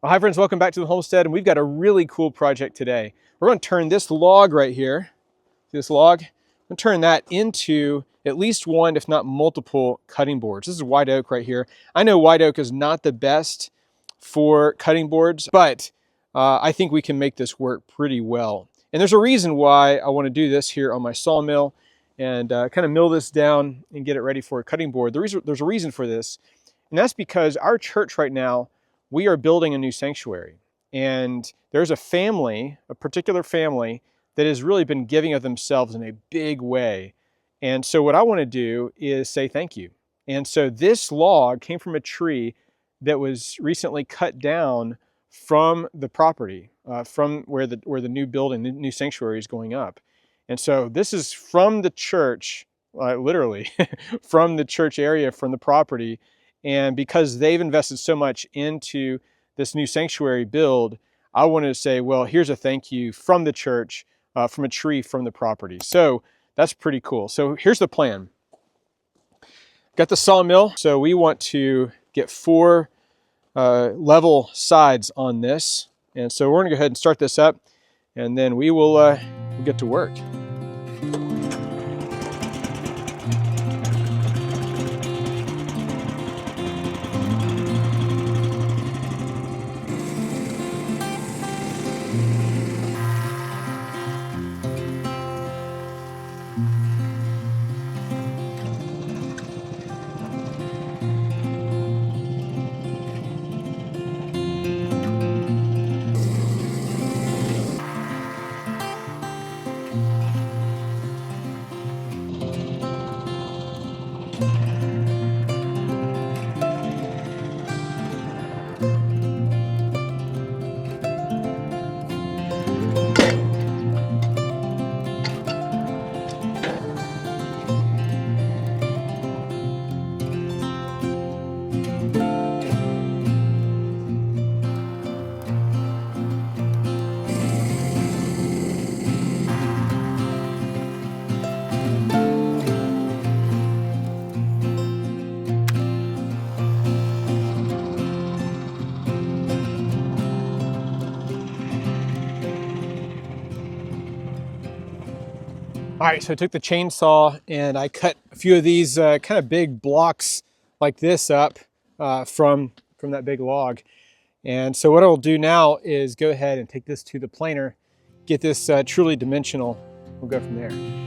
Well, hi friends, welcome back to the homestead, and we've got a really cool project today. We're going to turn this log right here, this log, I'm going to turn that into at least one, if not multiple, cutting boards. This is white oak right here. I know white oak is not the best for cutting boards, but I think we can make this work pretty well. And there's a reason why I want to do this here on my sawmill and kind of mill this down and get it ready for a cutting board. There's a reason for this, and that's because our church right now, we are building a new sanctuary, and there's a family, a particular family, that has really been giving of themselves in a big way. And so what I want to do is say thank you. And so this log came from a tree that was recently cut down from the property, from where the new building, the new sanctuary is going up. And so this is from the church, literally from the church area, from the property. And because they've invested so much into this new sanctuary build, I wanted to say, well, here's a thank you from the church, from a tree from the property. So that's pretty cool. So here's the plan. Got the sawmill. So we want to get 4 level sides on this. And so we're gonna go ahead and start this up, and then we will we'll get to work. All right, so I took the chainsaw and I cut a few of these kind of big blocks like this up from that big log. And so what I'll do now is go ahead and take this to the planer, get this truly dimensional. We'll go from there.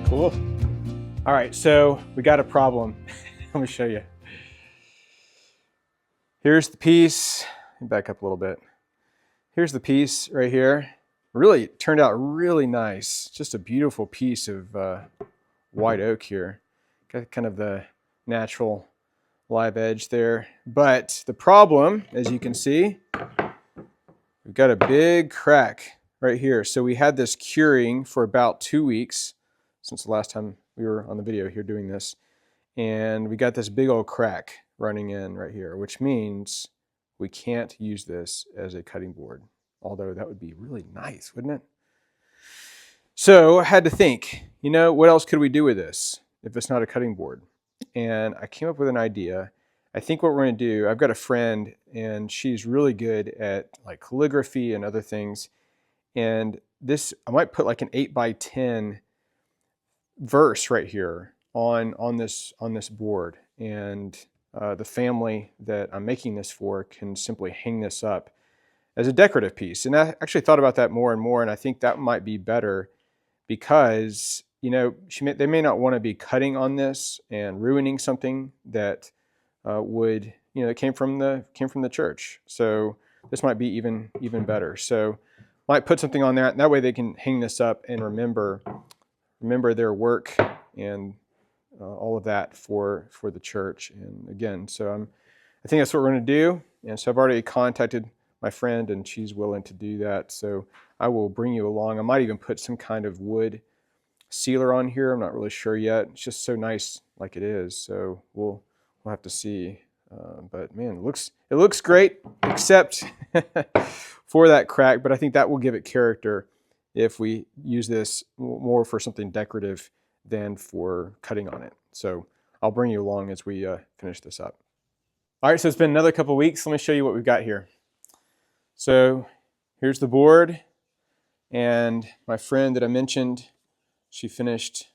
Cool. All right, so we got a problem. Let me show you. Here's the piece. Let me back up a little bit. Here's the piece right here. Really turned out really nice. Just a beautiful piece of white oak here. Got kind of the natural live edge there. But the problem, as you can see, we've got a big crack right here. So we had this curing for about 2 weeks since the last time we were on the video here doing this. And we got this big old crack running in right here, which means we can't use this as a cutting board. Although that would be really nice, wouldn't it? So I had to think, you know, what else could we do with this if it's not a cutting board? And I came up with an idea. I think what we're going to do, I've got a friend and she's really good at like calligraphy and other things. And this, I might put like an 8x10 verse right here on this board, and the family that I'm making this for can simply hang this up as a decorative piece. And I actually thought about that more and more, and I think that might be better because, you know, they may not want to be cutting on this and ruining something that would, you know, that came from the church. So this might be even better. So might put something on there, and that way they can hang this up and remember remember their work and all of that for the church. And again, so I think that's what we're going to do. And so I've already contacted my friend, and she's willing to do that. So I will bring you along. I might even put some kind of wood sealer on here. I'm not really sure yet. It's just so nice like it is. So we'll have to see. But man, it looks great, except for that crack. But I think that will give it character if we use this more for something decorative than for cutting on it. So I'll bring you along as we finish this up. All right, so it's been another couple of weeks. Let me show you what we've got here. So here's the board, and my friend that I mentioned, she finished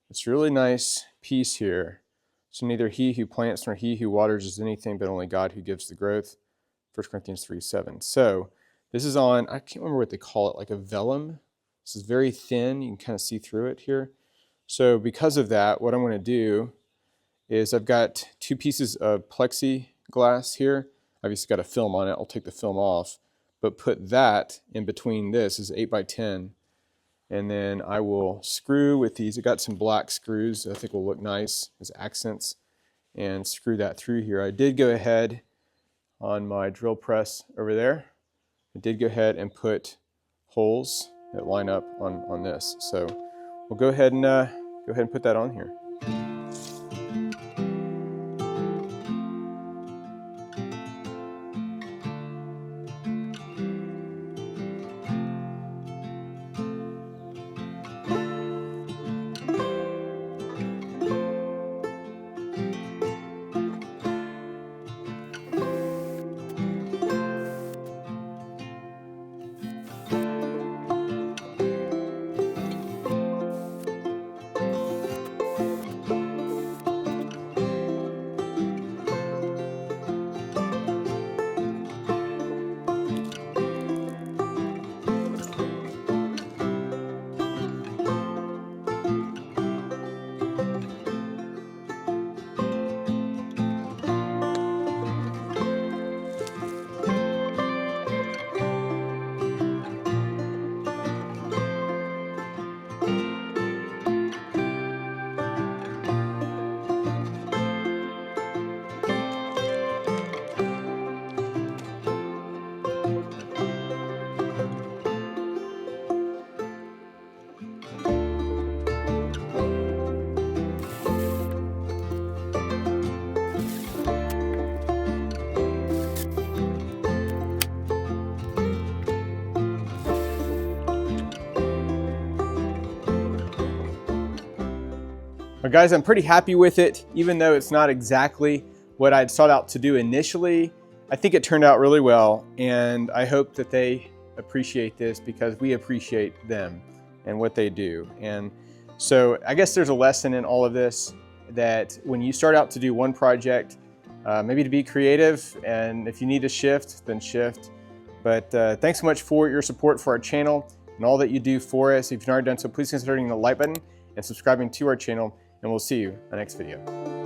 this really nice piece here. So neither he who plants nor he who waters is anything, but only God who gives the growth. 1 Corinthians 3:7. So this is on, I can't remember what they call it, like a vellum. This is very thin. You can kind of see through it here. So because of that, what I'm going to do is I've got 2 pieces of plexiglass here. I've just got a film on it. I'll take the film off, but put that in between this is 8x10. And then I will screw with these. I got some black screws that I think will look nice as accents, and screw that through here. I did go ahead on my drill press over there. I did go ahead and put holes that line up on this. So we'll go ahead and put that on here. But guys, I'm pretty happy with it, even though it's not exactly what I'd sought out to do initially. I think it turned out really well, and I hope that they appreciate this because we appreciate them and what they do. And so I guess there's a lesson in all of this, that when you start out to do one project, maybe to be creative, and if you need to shift, then shift. But thanks so much for your support for our channel and all that you do for us. If you've not already done so, please consider hitting the like button and subscribing to our channel, and we'll see you in the next video.